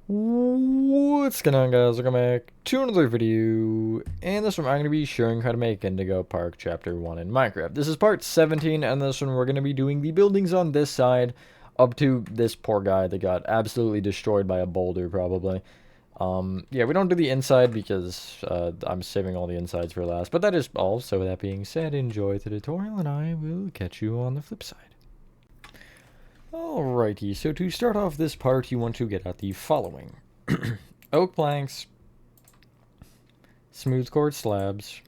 What's going on, guys? Welcome back to another video. And this one I'm going to be showing how to make Indigo Park Chapter 1 in Minecraft. This is part 17, and this one we're going to be doing the buildings on this side up to this poor guy that got absolutely destroyed by a boulder, probably. Yeah, we don't do the inside because I'm saving all the insides for last. But that is all. So with that being said, enjoy the tutorial, and I will catch you on the flip side. Alrighty, so to start off this part, you want to get out the following. Oak planks, smooth quartz slabs,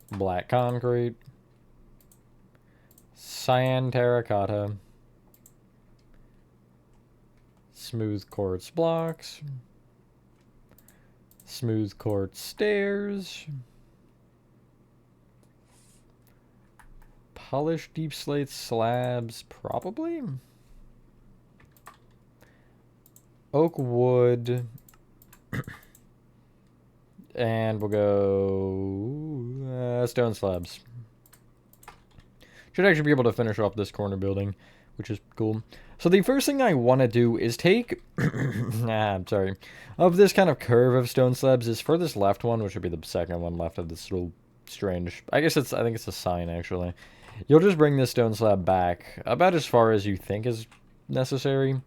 black concrete, cyan terracotta, smooth quartz blocks, smooth quartz stairs, polished deep slate slabs, probably, oak wood, and we'll go stone slabs. Should actually be able to finish off this corner building, which is cool. So the first thing I want to do is take, I'm sorry, of this kind of curve of stone slabs is for this left one, which would be the second one left of this little strange, I think it's a sign actually. You'll just bring this stone slab back about as far as you think is necessary.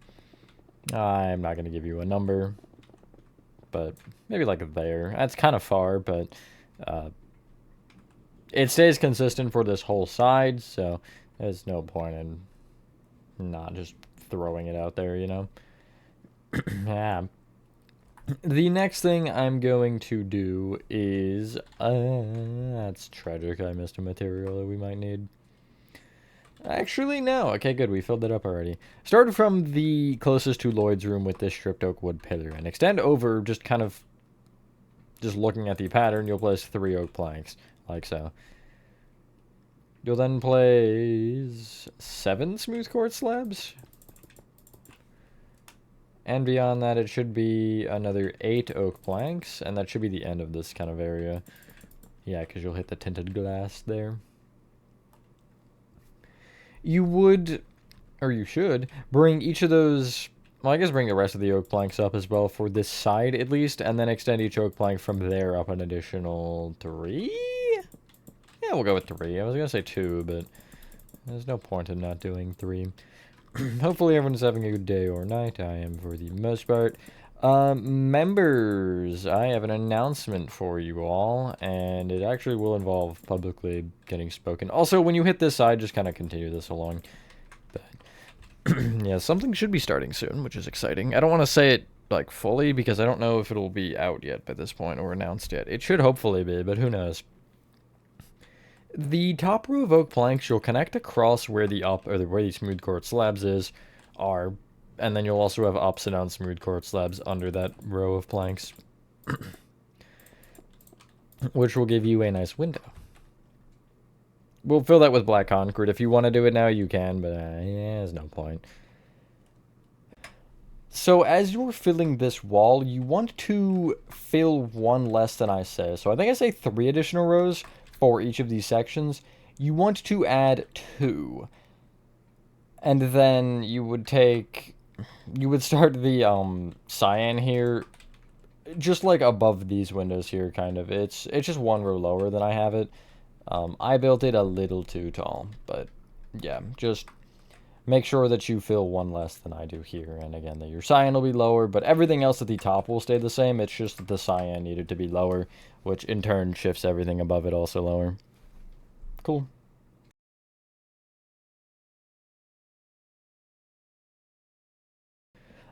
I'm not going to give you a number, but maybe like there. That's kind of far, but it stays consistent for this whole side, so there's no point in not just throwing it out there, you know? Yeah. The next thing I'm going to do is, that's tragic, I missed a material that we might need. Actually, no. Okay, good, we filled that up already. Start from the closest to Lloyd's room with this stripped oak wood pillar, and extend over, just looking at the pattern, you'll place 3 oak planks, like so. You'll then place 7 smooth quartz slabs. And beyond that, it should be another 8 oak planks, and that should be the end of this kind of area. Yeah, because you'll hit the tinted glass there. You would, or you should, bring each of those, well, I guess bring the rest of the oak planks up as well for this side at least, and then extend each oak plank from there up an additional 3? Yeah, we'll go with 3. I was going to say 2, but there's no point in not doing 3. Hopefully everyone's having a good day or night. I am for the most part. Members, I have an announcement for you all, and it actually will involve publicly getting spoken. Also, when you hit this side, just kind of continue this along. But, yeah, something should be starting soon, which is exciting. I don't want to say it, like, fully, because I don't know if it'll be out yet by this point, or announced yet. It should hopefully be, but who knows. The top row of oak planks you'll connect across where the where the smooth quartz slabs are, and then you'll also have ups and down smooth quartz slabs under that row of planks, which will give you a nice window. We'll fill that with black concrete. If you want to do it now, you can, but yeah, there's no point. So as you're filling this wall, you want to fill 1 less than I say. So I think I say 3 additional rows for each of these sections. You want to add 2. And then you would start the cyan here, just like above these windows here, kind of. It's just 1 row lower than I have it. I built it a little too tall, but yeah, just make sure that you fill 1 less than I do here. And again, that your cyan will be lower, but everything else at the top will stay the same. It's just that the cyan needed to be lower, which in turn shifts everything above it also lower. Cool.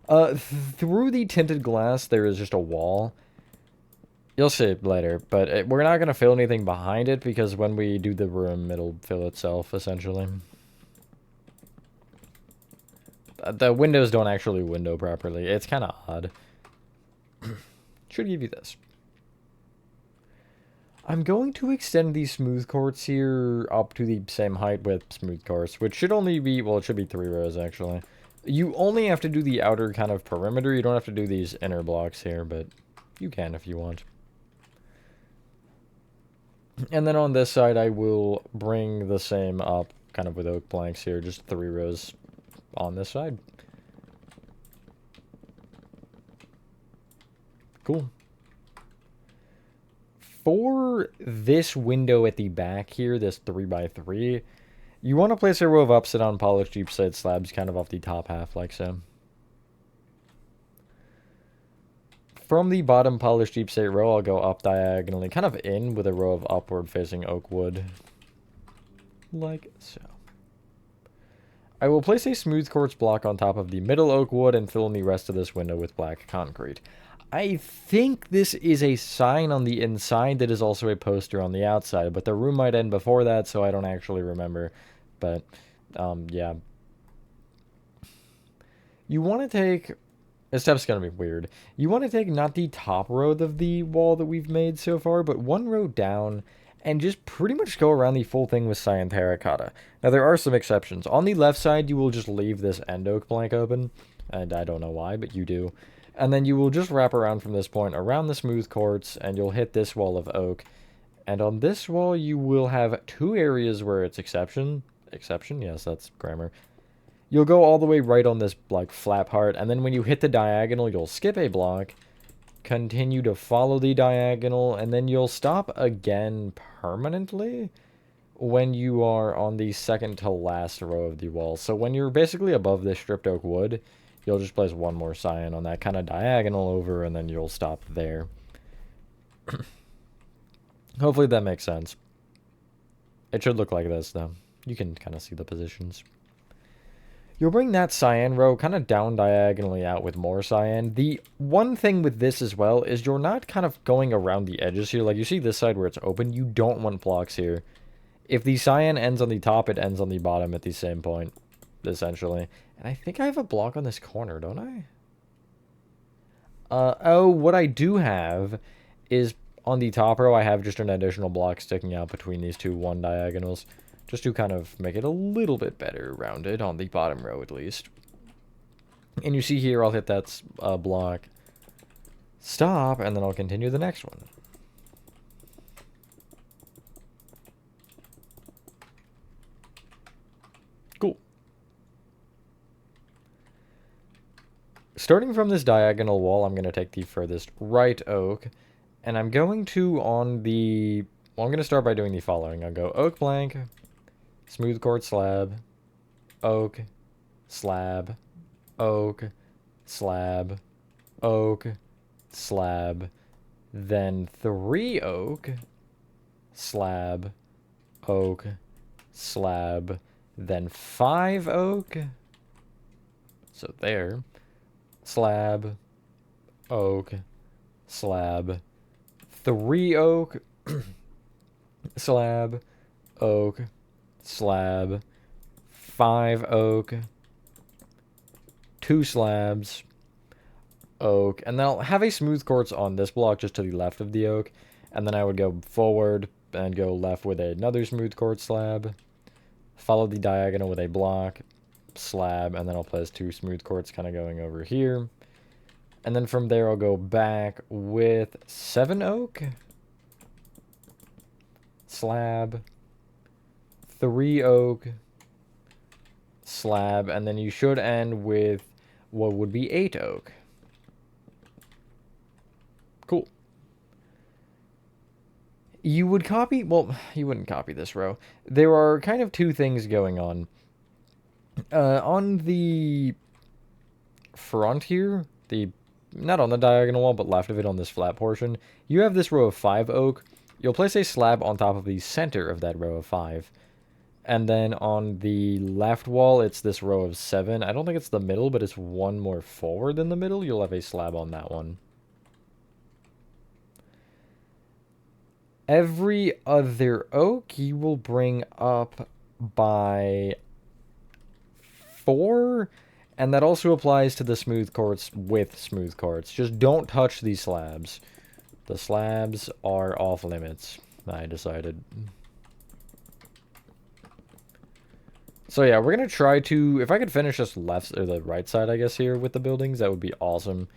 Through the tinted glass, there is just a wall. You'll see it later, but we're not going to fill anything behind it because when we do the room, it'll fill itself, essentially. The windows don't actually window properly. It's kind of odd. Should give you this. I'm going to extend these smooth quartz here up to the same height with smooth quartz, which should only be, well, it should be 3 rows, actually. You only have to do the outer kind of perimeter. You don't have to do these inner blocks here, but you can if you want. And then on this side, I will bring the same up, kind of with oak planks here, just 3 rows on this side. Cool. For this window at the back here, this 3x3, you want to place a row of upside-down polished deep slate slabs kind of off the top half, like so. From the bottom polished deep slate row, I'll go up diagonally, kind of in with a row of upward-facing oak wood, like so. I will place a smooth quartz block on top of the middle oak wood and fill in the rest of this window with black concrete. I think this is a sign on the inside that is also a poster on the outside, but the room might end before that, so I don't actually remember. But, yeah. You want to take... This step's going to be weird. You want to take not the top row of the wall that we've made so far, but one row down, and just pretty much go around the full thing with cyan terracotta. Now, there are some exceptions. On the left side, you will just leave this end oak blank open, and I don't know why, but you do. And then you will just wrap around from this point around the smooth quartz, and you'll hit this wall of oak. And on this wall, you will have two areas where it's exception, yes, that's grammar. You'll go all the way right on this, like, flat part, and then when you hit the diagonal, you'll skip a block, continue to follow the diagonal, and then you'll stop again permanently when you are on the second to last row of the wall. So when you're basically above this stripped oak wood, you'll just place one more cyan on that kind of diagonal over, and then you'll stop there. Hopefully that makes sense. It should look like this, though. You can kind of see the positions. You'll bring that cyan row kind of down diagonally out with more cyan. The one thing with this as well is you're not kind of going around the edges here. Like, you see this side where it's open. You don't want blocks here. If the cyan ends on the top, it ends on the bottom at the same point, essentially. And I think I have a block on this corner, don't I? Oh, what I do have is on the top row, I have just an additional block sticking out between these two one diagonals, just to kind of make it a little bit better rounded on the bottom row at least. And you see here, I'll hit that block, stop, and then I'll continue the next one. Cool. Starting from this diagonal wall, I'm going to take the furthest right oak, and I'm going to on the... Well, I'm going to start by doing the following. I'll go oak blank, smooth quartz slab, oak, slab, oak, slab, oak, slab, then 3 oak, slab, oak, slab, then 5 oak, so there, slab, oak, slab, 3 oak, slab, oak, slab, 5 oak, 2 slabs, oak, and then I'll have a smooth quartz on this block just to the left of the oak, and then I would go forward and go left with another smooth quartz slab, follow the diagonal with a block, slab, and then I'll place 2 smooth quartz kind of going over here. And then from there, I'll go back with 7 oak, slab, 3 oak, slab, and then you should end with what would be 8 oak. Cool. You would copy, well, you wouldn't copy this row. There are kind of 2 things going on. On the front here, not on the diagonal wall, but left of it on this flat portion, you have this row of 5 oak. You'll place a slab on top of the center of that row of 5. And then on the left wall, it's this row of 7. I don't think it's the middle, but it's one more forward than the middle. You'll have a slab on that one. Every other oak you will bring up by 4, and that also applies to the smooth quartz with smooth quartz. Just don't touch these slabs. The slabs are off limits, I decided. So yeah, we're gonna try to, if I could finish this left or the right side, I guess, here with the buildings, that would be awesome.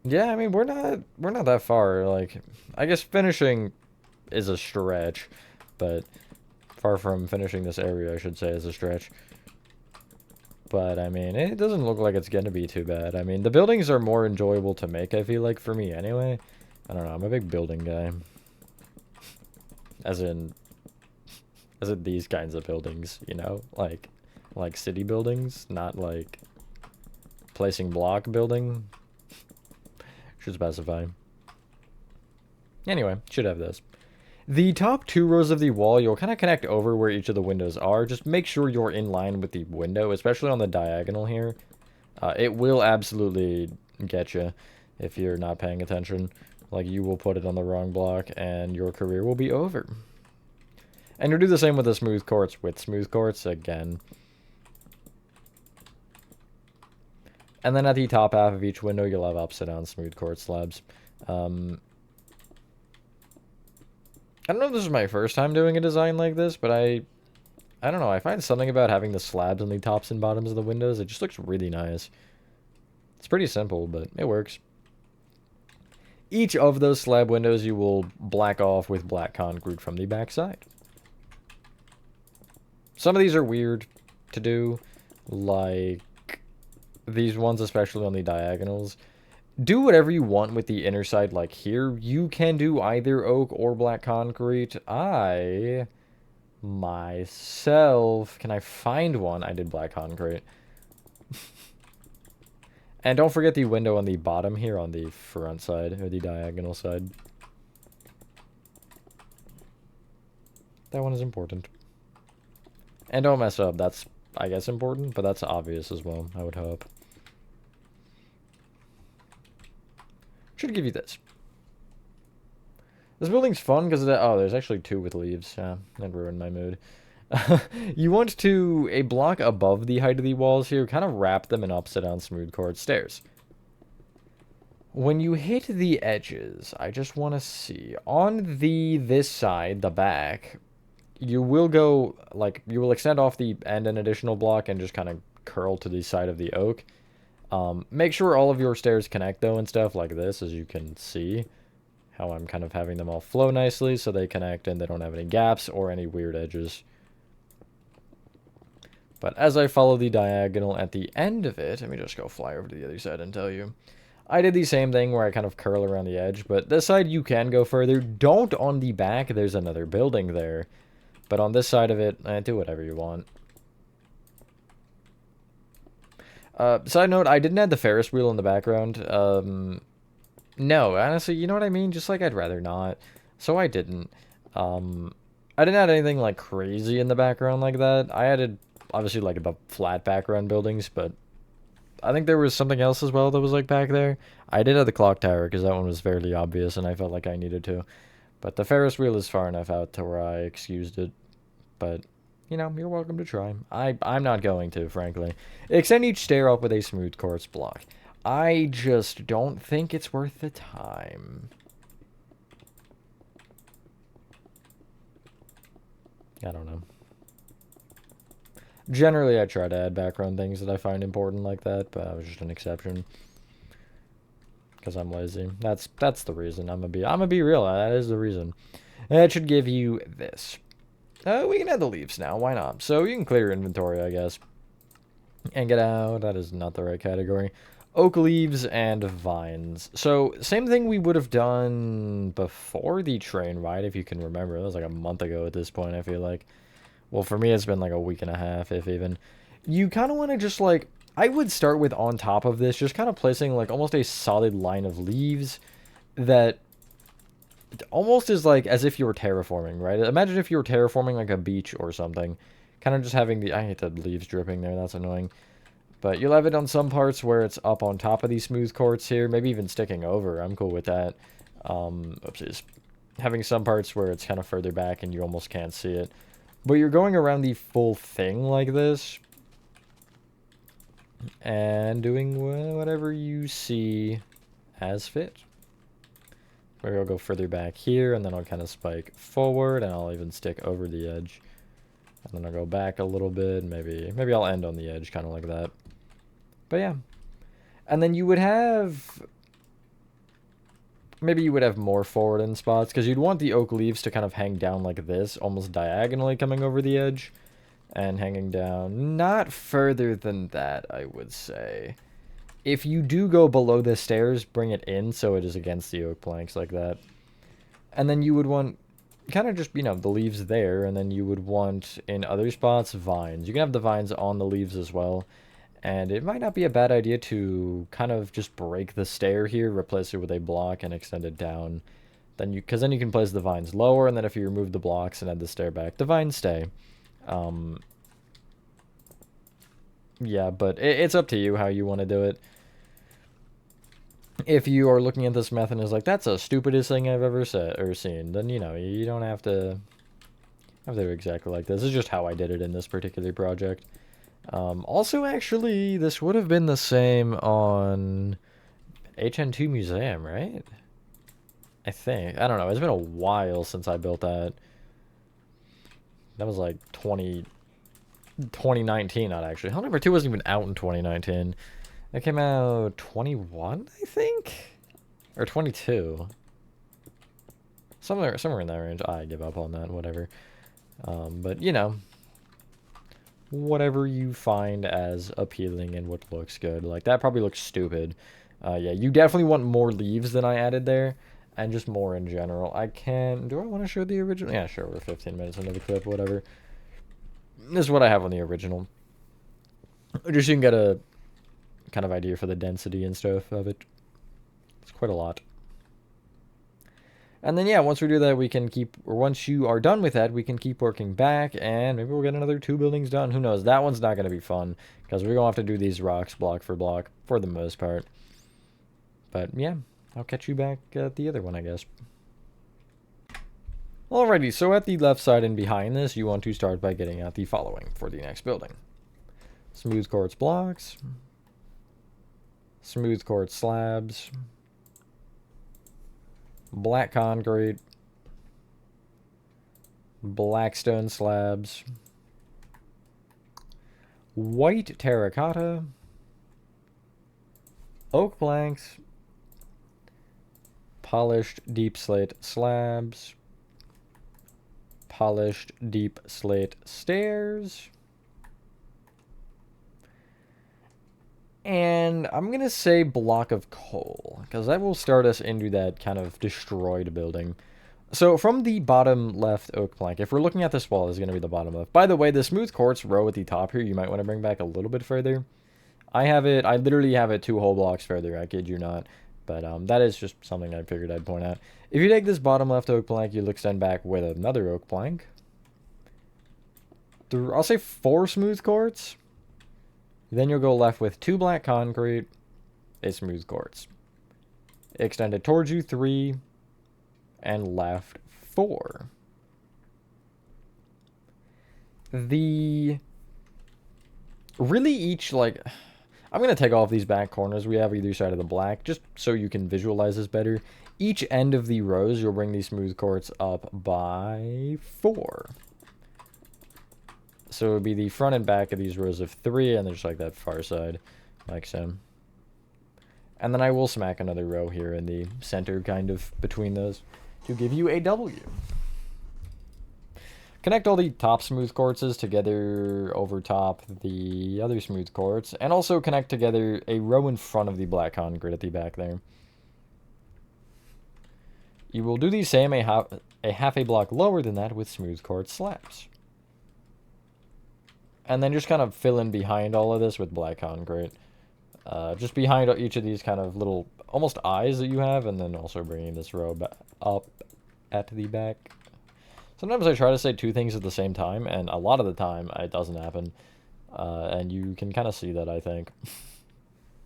Yeah, I mean, we're not that far. Like, I guess finishing is a stretch, but far from finishing this area, I should say, is a stretch. But, I mean, it doesn't look like it's gonna be too bad. I mean, the buildings are more enjoyable to make, I feel like, for me anyway. I don't know, I'm a big building guy. As in these kinds of buildings, you know? Like city buildings, not like placing block building. Should specify. Anyway, should have this. The top 2 rows of the wall, you'll kind of connect over where each of the windows are. Just make sure you're in line with the window, especially on the diagonal here. It will absolutely get you if you're not paying attention. Like, you will put it on the wrong block, and your career will be over. And you'll do the same with the smooth quartz with smooth quartz again. And then at the top half of each window, you'll have upside down smooth quartz slabs. I don't know if this is my first time doing a design like this, but I don't know, I find something about having the slabs on the tops and bottoms of the windows. It just looks really nice. It's pretty simple, but it works. Each of those slab windows you will black off with black concrete from the back side. Some of these are weird to do, like these ones, especially on the diagonals. Do whatever you want with the inner side, like here. You can do either oak or black concrete. Myself, can I find one? I did black concrete. And don't forget the window on the bottom here on the front side, or the diagonal side. That one is important. And don't mess up. That's, I guess, important, but that's obvious as well, I would hope. Should give you this. This building's fun because oh, there's actually 2 with leaves. Yeah, that ruined my mood. You want to, a block above the height of the walls here, kind of wrap them in upside down smooth quartz stairs. When you hit the edges, I just want to see, on this side, the back, you will go, like, you will extend off the end an additional block and just kind of curl to the side of the oak. Make sure all of your stairs connect, though, and stuff like this, as you can see. How I'm kind of having them all flow nicely so they connect and they don't have any gaps or any weird edges. But as I follow the diagonal at the end of it, let me just go fly over to the other side and tell you. I did the same thing where I kind of curl around the edge, but this side you can go further. Don't on the back, there's another building there. But on this side of it, do whatever you want. Side note, I didn't add the Ferris wheel in the background. No, honestly, you know what I mean? Just like I'd rather not. So I didn't. I didn't add anything like crazy in the background like that. I added, obviously, like the flat background buildings, but I think there was something else as well that was like back there. I did add the clock tower because that one was fairly obvious and I felt like I needed to. But the Ferris wheel is far enough out to where I excused it. But, you know, you're welcome to try. I'm not going to, frankly. Extend each stair up with a smooth quartz block. I just don't think it's worth the time. I don't know. Generally, I try to add background things that I find important like that, but that was just an exception. Because I'm lazy. That's the reason. I'm gonna be real. That is the reason. That should give you this. We can add the leaves now. Why not? So you can clear your inventory, I guess. And get out. That is not the right category. Oak leaves and vines. So same thing we would have done before the train ride, if you can remember. That was like a month ago at this point, I feel like. Well, for me, it's been like a week and a half, if even. You kind of want to just like, I would start with on top of this, just kind of placing like almost a solid line of leaves that almost is like as if you were terraforming, right? Imagine if you were terraforming like a beach or something. Kind of just having the, I hate the leaves dripping there, that's annoying. But you'll have it on some parts where it's up on top of these smooth quartz here, maybe even sticking over. I'm cool with that. Oopsies. Having some parts where it's kind of further back and you almost can't see it. But you're going around the full thing like this. And doing whatever you see as fit. Maybe I'll go further back here, and then I'll kind of spike forward, and I'll even stick over the edge. And then I'll go back a little bit, maybe I'll end on the edge, kind of like that. But yeah. And then you would have... Maybe you would have more forward end spots, because you'd want the oak leaves to kind of hang down like this, almost diagonally coming over the edge. and hanging down. Not further than that, I would say. If you do go below the stairs, bring it in so it is against the oak planks like that. And then you would want kind of just, you know, the leaves there, and then you would want in other spots vines. You can have the vines on the leaves as well. And it might not be a bad idea to kind of just break the stair here, replace it with a block, and extend it down. Because then you can place the vines lower, and then if you remove the blocks and add the stair back, the vines stay. Yeah, but it's up to you how you want to do it. If you are looking at this method and is like, that's the stupidest thing I've ever said or seen, then, you know, you don't have to do exactly like this. This is just how I did it in this particular project. Also, actually, this would have been the same on HN2 Museum, right? I think. I don't know. It's been a while since I built that. That was like 2019, not actually. Hell Number 2 wasn't even out in 2019. It came out 21, I think? Or 22. Somewhere in that range. I give up on that, whatever. But, you know, whatever you find as appealing and what looks good. Like, that probably looks stupid. Yeah, you definitely want more leaves than I added there. And just more in general. Do I want to show the original? Yeah, sure, we're 15 minutes into the clip, whatever. This is what I have on the original. Just so you can get a kind of idea for the density and stuff of it. It's quite a lot. And then, yeah, once we do that, we can once you are done with that, we can keep working back, and maybe we'll get another 2 buildings done. Who knows? That one's not going to be fun, because we're going to have to do these rocks block for block, for the most part. But, yeah, I'll catch you back at the other one, I guess. Alrighty, so at the left side and behind this, you want to start by getting out the following for the next building. Smooth quartz blocks. Smooth quartz slabs. Black concrete. Black stone slabs. White terracotta. Oak planks. Polished deep slate slabs. Polished deep slate stairs. And I'm going to say block of coal, because that will start us into that kind of destroyed building. So from the bottom left oak plank, if we're looking at this wall, is going to be the bottom left. By the way, the smooth quartz row at the top here, you might want to bring back a little bit further. I literally have it 2 whole blocks further, I kid you not. But that is just something I figured I'd point out. If you take this bottom left oak plank, you'll extend back with another oak plank. I'll say 4 smooth quartz. Then you'll go left with 2 black concrete, a smooth quartz. Extend it towards you 3, and left 4. Really each, like, I'm going to take off these back corners we have either side of the black, just so you can visualize this better. Each end of the rows, you'll bring these smooth quartz up by 4. So it would be the front and back of these rows of 3, and there's like that far side, like so. And then I will smack another row here in the center, kind of, between those, to give you a W. Connect all the top smooth quartzes together over top the other smooth quartz, and also connect together a row in front of the black concrete at the back there. You will do the same a half a block lower than that with smooth quartz slabs. And then just kind of fill in behind all of this with black concrete. Just behind each of these kind of little, almost eyes that you have, and then also bringing this row up at the back. Sometimes I try to say 2 things at the same time, and a lot of the time it doesn't happen. And you can kind of see that, I think.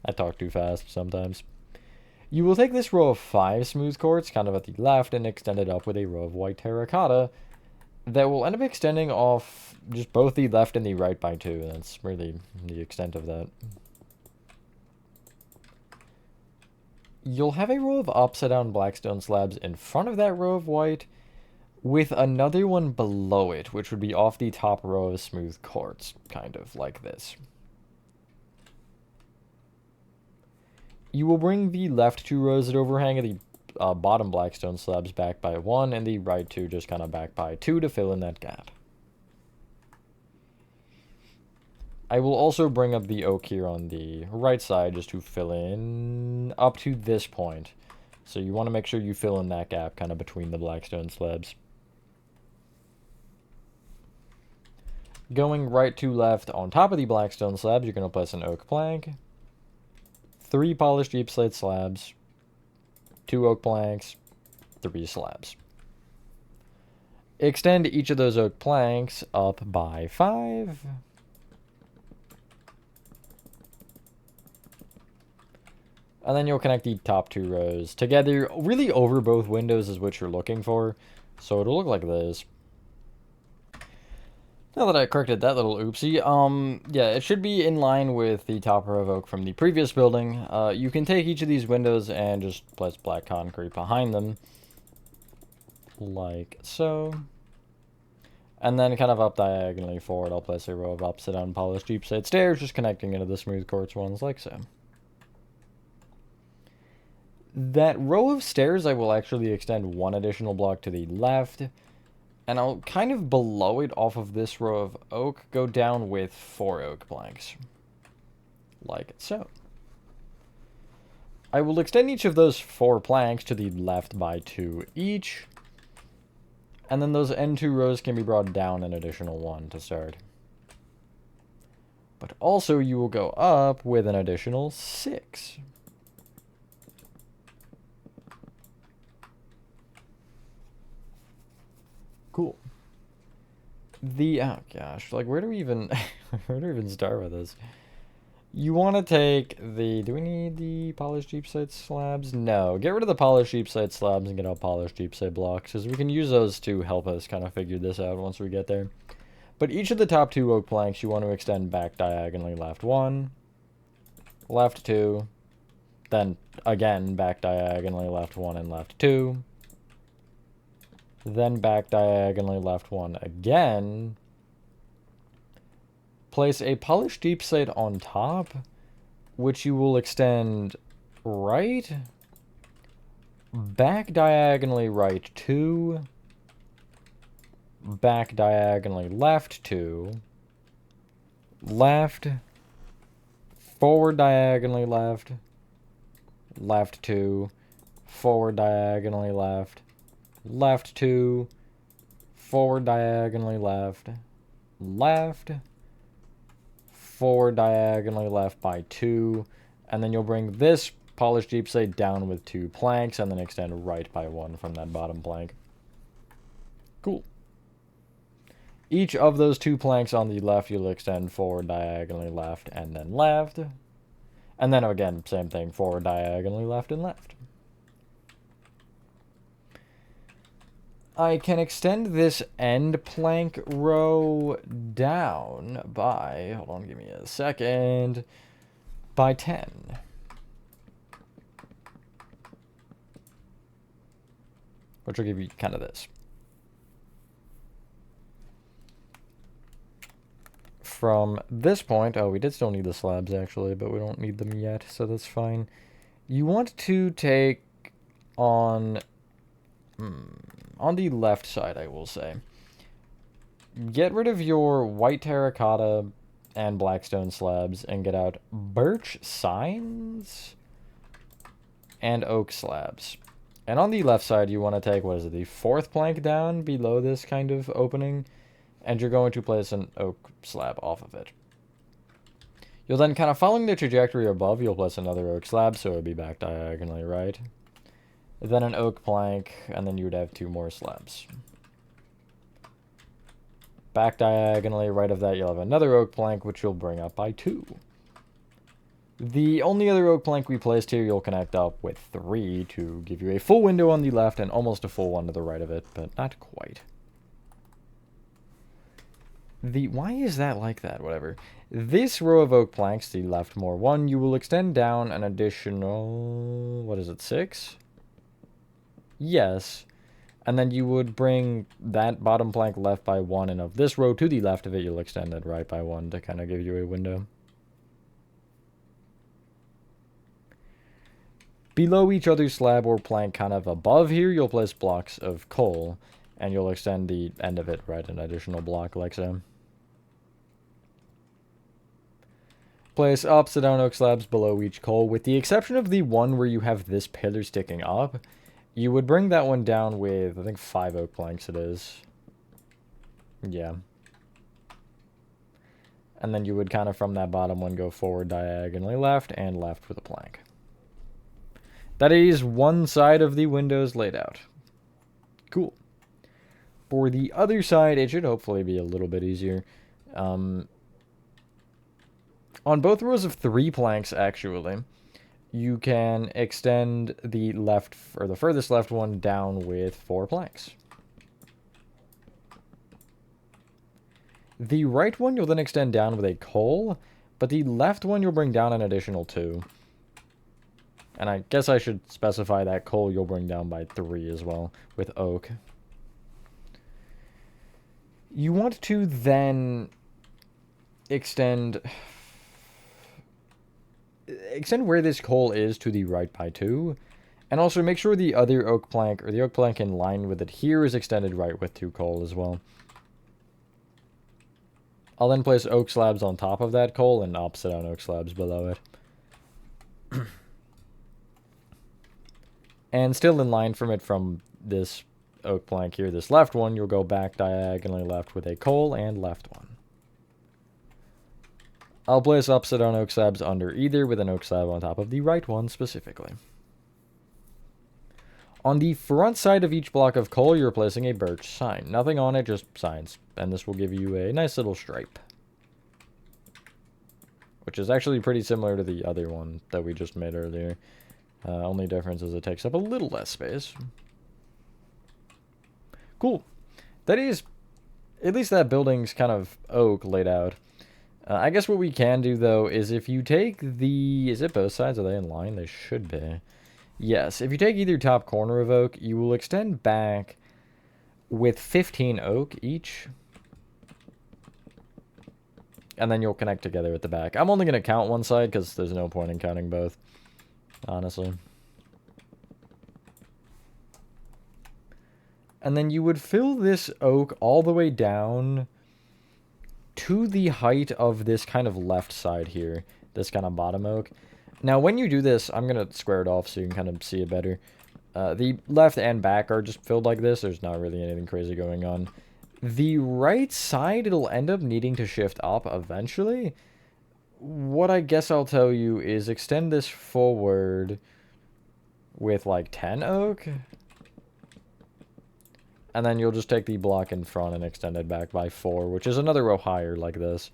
I talk too fast sometimes. You will take this row of 5 smooth quartz, kind of at the left, and extend it up with a row of white terracotta that will end up extending off just both the left and the right by 2. That's really the extent of that. You'll have a row of upside down blackstone slabs in front of that row of white, with another one below it, which would be off the top row of smooth quartz, kind of like this. You will bring the left 2 rows that overhang of the bottom blackstone slabs back by 1, and the right 2 just kind of back by 2 to fill in that gap. I will also bring up the oak here on the right side just to fill in up to this point. So you want to make sure you fill in that gap kind of between the blackstone slabs. Going right to left on top of the blackstone slabs, you're going to place an oak plank, 3 polished deep slate slabs, 2 oak planks, 3 slabs. Extend each of those oak planks up by 5. And then you'll connect the top 2 rows together. Really over both windows is what you're looking for. So it'll look like this. Now that I corrected that little oopsie, yeah, it should be in line with the top row of oak from the previous building. You can take each of these windows and just place black concrete behind them. Like so. And then kind of up diagonally forward, I'll place a row of upside down polished deep slate stairs, just connecting into the smooth quartz ones like so. That row of stairs, I will actually extend 1 additional block to the left. And I'll kind of below it off of this row of oak, go down with 4 oak planks. Like so. I will extend each of those 4 planks to the left by 2 each. And then those end 2 rows can be brought down an additional 1 to start. But also you will go up with an additional 6. Cool. Oh gosh, like where do we even start with this? You want to take the, do we need the polished deep slate slabs? No, get rid of the polished deep slate slabs and get out polished deep slate blocks, because we can use those to help us kind of figure this out once we get there. But each of the top 2 oak planks you want to extend back diagonally left 1, left 2, then again back diagonally left 1 and left 2. Then back diagonally left 1 again. Place a polished deep slate on top, which you will extend right, back diagonally right 2, back diagonally left 2, left, forward diagonally left, left 2, forward diagonally left, left 2, forward diagonally left, left, forward diagonally left by 2, and then you'll bring this polished deep slate down with 2 planks, and then extend right by 1 from that bottom plank. Cool. Each of those 2 planks on the left, you'll extend forward diagonally left, and then left. And then again, same thing, forward diagonally left and left. I can extend this end plank row down by, hold on, give me a second, by 10. Which will give you kind of this. From this point, oh, we did still need the slabs actually, but we don't need them yet, so that's fine. You want to take on the left side, I will say, get rid of your white terracotta and blackstone slabs and get out birch signs and oak slabs. And on the left side, you want to take, what is it, the 4th plank down below this kind of opening, and you're going to place an oak slab off of it. You'll then, kind of following the trajectory above, you'll place another oak slab, so it'll be back diagonally right. Then an oak plank, and then you would have 2 more slabs. Back diagonally right of that, you'll have another oak plank, which you'll bring up by 2. The only other oak plank we placed here, you'll connect up with 3 to give you a full window on the left and almost a full one to the right of it, but not quite. Why is that like that? Whatever. This row of oak planks, the leftmost one, you will extend down an additional, what is it, 6? Yes. And then you would bring that bottom plank left by 1, and of this row to the left of it, you'll extend it right by 1 to kind of give you a window. Below each other slab or plank kind of above here, you'll place blocks of coal, and you'll extend the end of it right an additional block like so. Place upside down oak slabs below each coal, with the exception of the one where you have this pillar sticking up. You would bring that one down with, I think, 5 oak planks it is. Yeah. And then you would kind of from that bottom one go forward diagonally left and left with a plank. That is one side of the windows laid out. Cool. For the other side, it should hopefully be a little bit easier. On both rows of 3 planks, actually, you can extend the left, or the furthest left one down with 4 planks. The right one you'll then extend down with a coal, but the left one you'll bring down an additional 2. And I guess I should specify that coal you'll bring down by 3 as well, with oak. You want to then extend where this coal is to the right by 2, and also make sure the other oak plank, or the oak plank in line with it here, is extended right with 2 coal as well. I'll then place oak slabs on top of that coal and opposite on oak slabs below it. And still in line from it from this oak plank here, this left one, you'll go back diagonally left with a coal and left one. I'll place opposite down oak slabs under either with an oak slab on top of the right one specifically. On the front side of each block of coal, you're placing a birch sign. Nothing on it, just signs. And this will give you a nice little stripe. Which is actually pretty similar to the other one that we just made earlier. Only difference is it takes up a little less space. Cool. That is, at least that building's kind of oak laid out. I guess what we can do, though, is if you take the... Is it both sides? Are they in line? They should be. Yes. If you take either top corner of oak, you will extend back with 15 oak each. And then you'll connect together at the back. I'm only going to count one side because there's no point in counting both, honestly. And then you would fill this oak all the way down to the height of this kind of left side here. This kind of bottom oak. Now, when you do this, I'm going to square it off so you can kind of see it better. The left and back are just filled like this. There's not really anything crazy going on. The right side, it'll end up needing to shift up eventually. What I guess I'll tell you is extend this forward with like 10 oak. And then you'll just take the block in front and extend it back by 4, which is another row higher like this.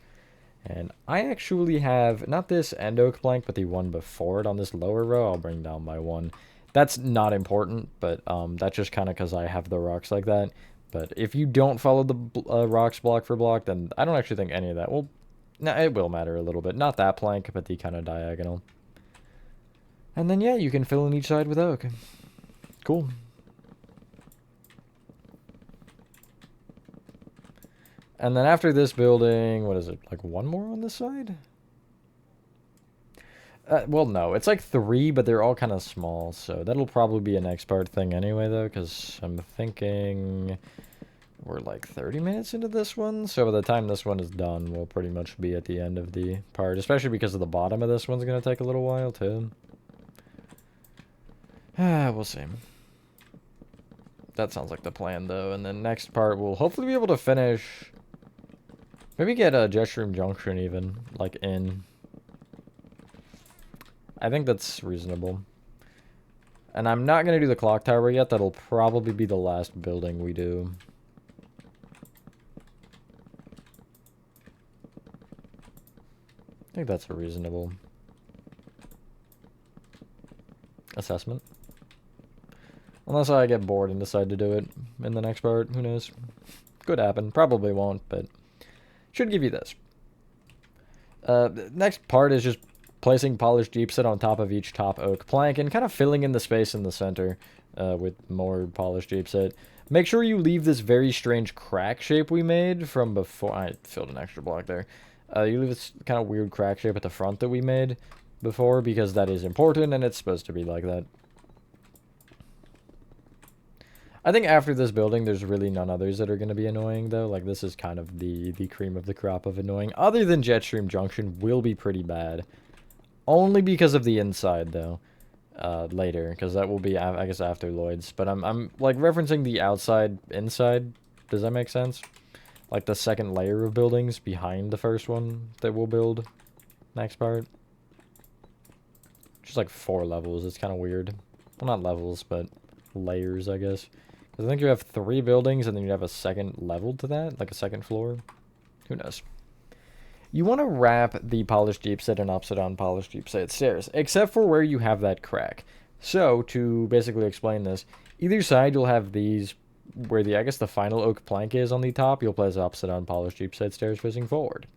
And I actually have, not this end oak plank, but the one before it on this lower row, I'll bring down by 1. That's not important, but that's just kind of because I have the rocks like that. But if you don't follow the rocks block for block, then I don't actually think any of that will... Nah, it will matter a little bit. Not that plank, but the kind of diagonal. And then, yeah, you can fill in each side with oak. Cool. And then after this building, what is it? Like 1 more on this side? Well, no. It's like 3, but they're all kind of small. So that'll probably be a next part thing anyway, though. Because I'm thinking we're like 30 minutes into this one. So by the time this one is done, we'll pretty much be at the end of the part. Especially because of the bottom of this one's going to take a little while, too. We'll see. That sounds like the plan, though. And then next part, we'll hopefully be able to finish... Maybe get a Jet Stream Junction even, like in. I think that's reasonable. And I'm not going to do the clock tower yet. That'll probably be the last building we do. I think that's a reasonable assessment. Unless I get bored and decide to do it in the next part. Who knows? Could happen. Probably won't, but... Should give you this. The next part is just placing polished gypsum on top of each top oak plank and kind of filling in the space in the center with more polished gypsum. Make sure you leave this very strange crack shape we made from before. I filled an extra block there. You leave this kind of weird crack shape at the front that we made before because that is important and it's supposed to be like that. I think after this building, there's really none others that are going to be annoying, though. Like, this is kind of the cream of the crop of annoying. Other than Jetstream Junction will be pretty bad. Only because of the inside, though. Later, because that will be, I guess, after Lloyd's. But I'm like, referencing the outside, inside. Does that make sense? Like, the second layer of buildings behind the first one that we'll build next part. Just like 4 levels. It's kind of weird. Well, not levels, but layers, I guess. Because I think you have 3 buildings, and then you have a second level to that, like a second floor. Who knows? You want to wrap the polished deepset and upside down polished deepset stairs, except for where you have that crack. So, to basically explain this, either side you'll have these, where the, I guess the final oak plank is on the top, you'll place upside down polished deepset stairs facing forward.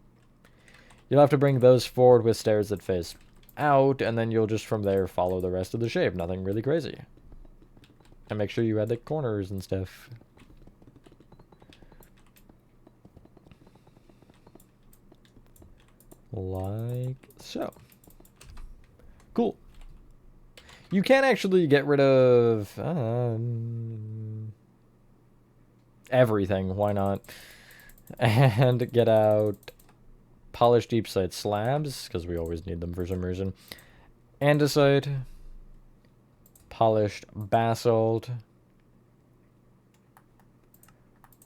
You'll have to bring those forward with stairs that face out, and then you'll just from there follow the rest of the shape. Nothing really crazy. And make sure you add the corners and stuff. Like so. Cool. You can actually get rid of everything. Why not? And get out polished deepsite slabs, because we always need them for some reason. Andesite. Polished basalt.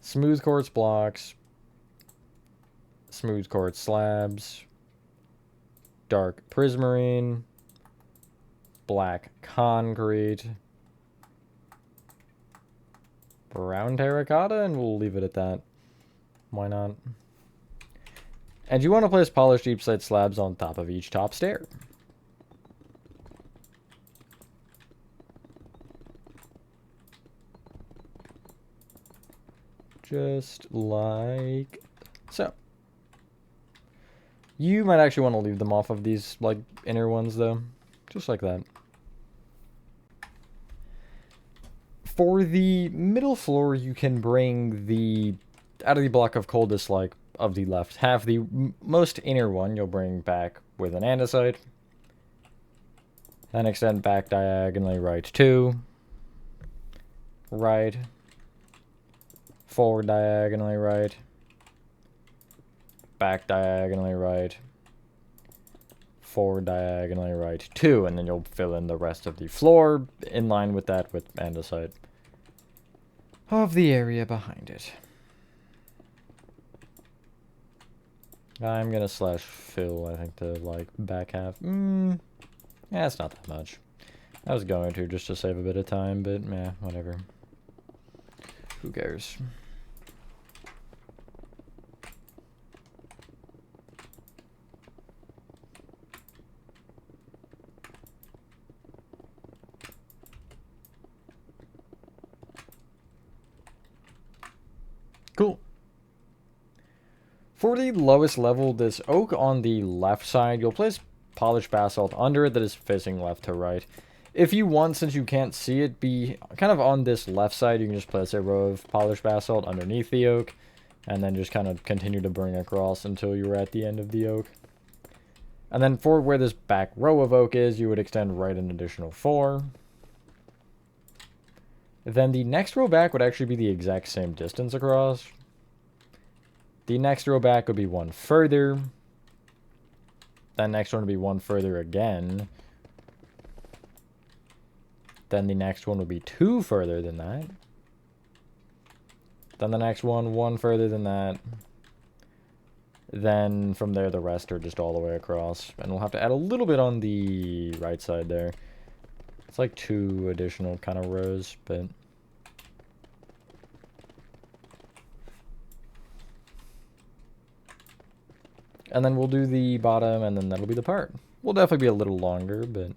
Smooth quartz blocks. Smooth quartz slabs. Dark prismarine. Black concrete. Brown terracotta, and we'll leave it at that. Why not? And you want to place polished deepsite slabs on top of each top stair. Just like so. You might actually want to leave them off of these, like, inner ones, though. Just like that. For the middle floor, you can bring the, out of the block of coldest, like, of the left half, the most inner one you'll bring back with an andesite. Then extend back diagonally right 2. Right. Forward diagonally right. Back diagonally right. Forward diagonally right 2, and then you'll fill in the rest of the floor in line with that with andesite of the area behind it. I'm gonna slash fill, I think, the like back half. Yeah, it's not that much. I was going to just to save a bit of time, but meh, whatever. Who cares? Cool. For the lowest level, this oak on the left side, you'll place polished basalt under it that is facing left to right. If you want, since you can't see it, be kind of on this left side, you can just place a row of polished basalt underneath the oak, and then just kind of continue to bring across until you're at the end of the oak. And then for where this back row of oak is, you would extend right an additional 4. Then the next row back would actually be the exact same distance across. The next row back would be 1 further. That next one would be 1 further again. Then the next one would be 2 further than that. Then the next one, 1 further than that. Then from there, the rest are just all the way across. And we'll have to add a little bit on the right side there. It's like 2 additional kind of rows, but... And then we'll do the bottom, and then that'll be the part. Will definitely be a little longer, but...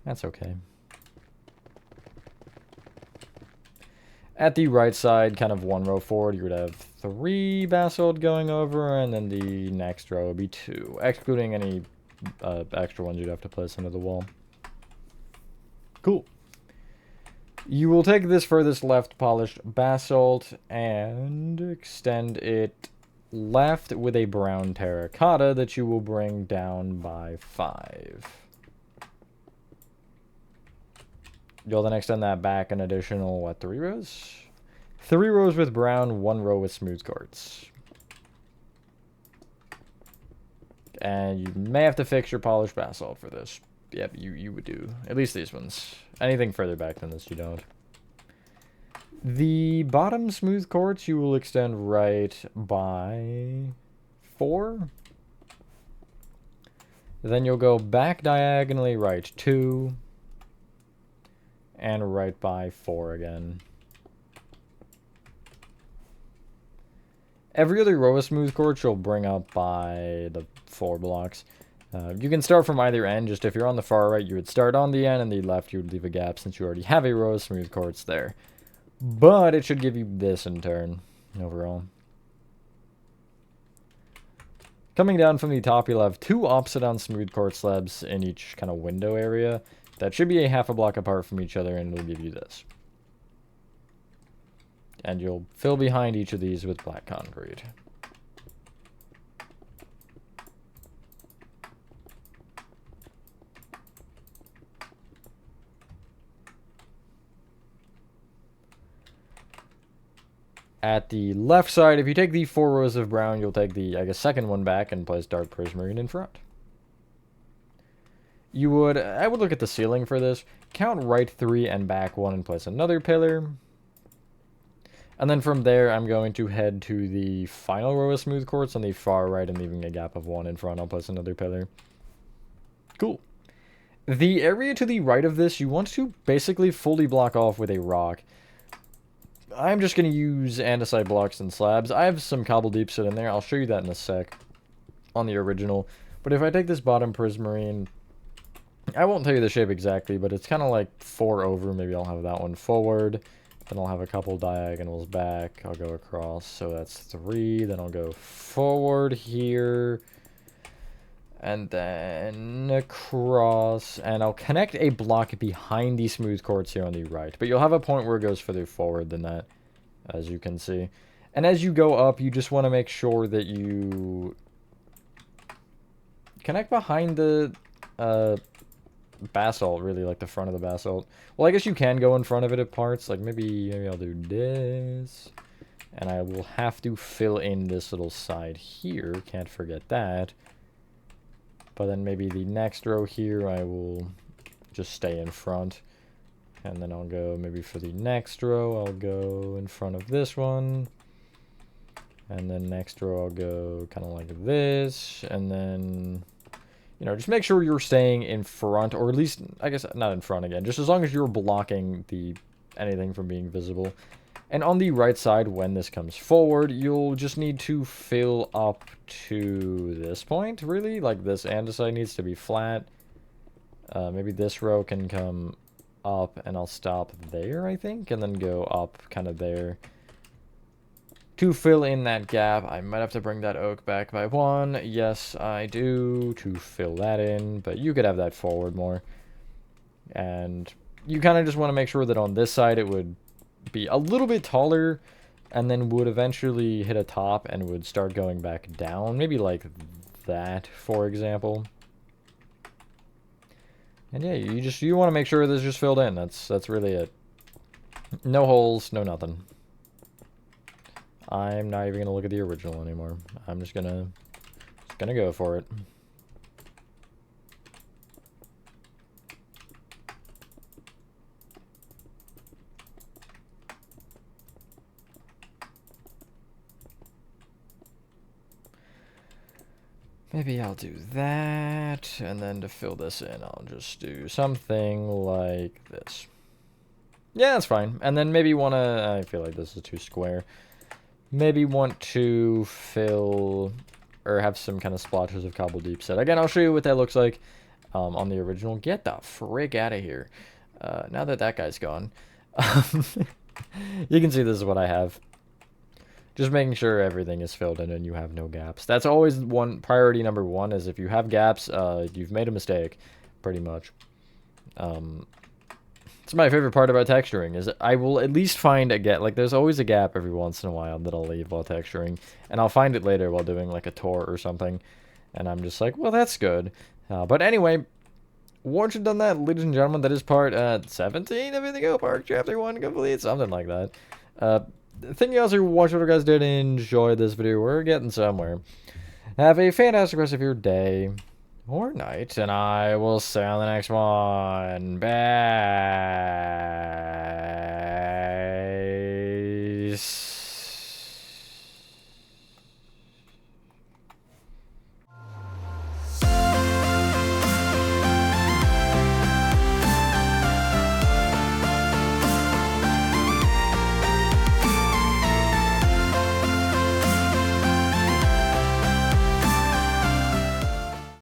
that's okay. At the right side, kind of 1 row forward, you would have 3 basalt going over, and then the next row would be 2, excluding any extra ones you'd have to place under the wall. Cool. You will take this furthest left polished basalt and extend it left with a brown terracotta that you will bring down by 5. You'll then extend that back an additional, what, 3 rows? 3 rows with brown, 1 row with smooth quartz. And you may have to fix your polished basalt for this. Yep, you would do. At least these ones. Anything further back than this, you don't. The bottom smooth quartz you will extend right by 4. Then you'll go back diagonally right 2. And right by 4 again. Every other row of smooth quartz you'll bring up by the 4 blocks. You can start from either end. Just if you're on the far right, you would start on the end, and the left you would leave a gap since you already have a row of smooth quartz there. But it should give you this in turn, overall. Coming down from the top, you'll have 2 opposite on smooth quartz slabs in each kind of window area. That should be a half a block apart from each other, and it'll give you this. And you'll fill behind each of these with black concrete. At the left side, if you take the 4 rows of brown, you'll take the, I guess, second one back and place dark prismarine in front. I would look at the ceiling for this. Count right 3 and back 1 and place another pillar. And then from there, I'm going to head to the final row of smooth quartz on the far right and leaving a gap of 1 in front. I'll place another pillar. Cool. The area to the right of this, you want to basically fully block off with a rock. I'm just going to use andesite blocks and slabs. I have some cobble deep sit in there. I'll show you that in a sec on the original. But if I take this bottom prismarine, I won't tell you the shape exactly, but it's kind of like 4 over. Maybe I'll have that one forward. Then I'll have a couple diagonals back. I'll go across. So that's 3. Then I'll go forward here. And then across. And I'll connect a block behind the smooth quartz here on the right. But you'll have a point where it goes further forward than that, as you can see. And as you go up, you just want to make sure that you connect behind the basalt, really, like the front of the basalt. Well, I guess you can go in front of it at parts. Like maybe I'll do this. And I will have to fill in this little side here. Can't forget that. But then maybe the next row here, I will just stay in front. And then I'll go, maybe for the next row, I'll go in front of this one. And then next row, I'll go kind of like this. And then, you know, just make sure you're staying in front, or at least, I guess, not in front again. Just as long as you're blocking anything from being visible. And on the right side, when this comes forward, you'll just need to fill up to this point, really. Like this andesite needs to be flat. Maybe this row can come up, and I'll stop there, I think, and then go up kind of there. To fill in that gap, I might have to bring that oak back by 1. Yes, I do, to fill that in, but you could have that forward more. And you kind of just want to make sure that on this side it would be a little bit taller, and then would eventually hit a top and would start going back down, maybe like that, for example. And yeah, you want to make sure this is just filled in. That's really it. No holes, no nothing. I'm not even gonna look at the original anymore. I'm just gonna go for it. Maybe I'll do that, and then to fill this in, I'll just do something like this. Yeah, that's fine. And then maybe I feel like this is too square. Maybe want to fill, or have some kind of splotches of cobble deep set. Again, I'll show you what that looks like on the original. Get the frick out of here. Now that guy's gone. You can see this is what I have. Just making sure everything is filled in and you have no gaps. That's always priority number 1, is if you have gaps, you've made a mistake, pretty much. It's my favorite part about texturing, is I will at least find a gap. Like, there's always a gap every once in a while that I'll leave while texturing, and I'll find it later while doing, like, a tour or something, and I'm just like, well, that's good. But anyway, once you've done that, ladies and gentlemen, that is part 17 of Indigo Park Chapter 1 complete, something like that. Thank you guys for watching. What you guys did enjoy this video. We're getting somewhere. Have a fantastic rest of your day or night, and I will see you on the next one. Bye.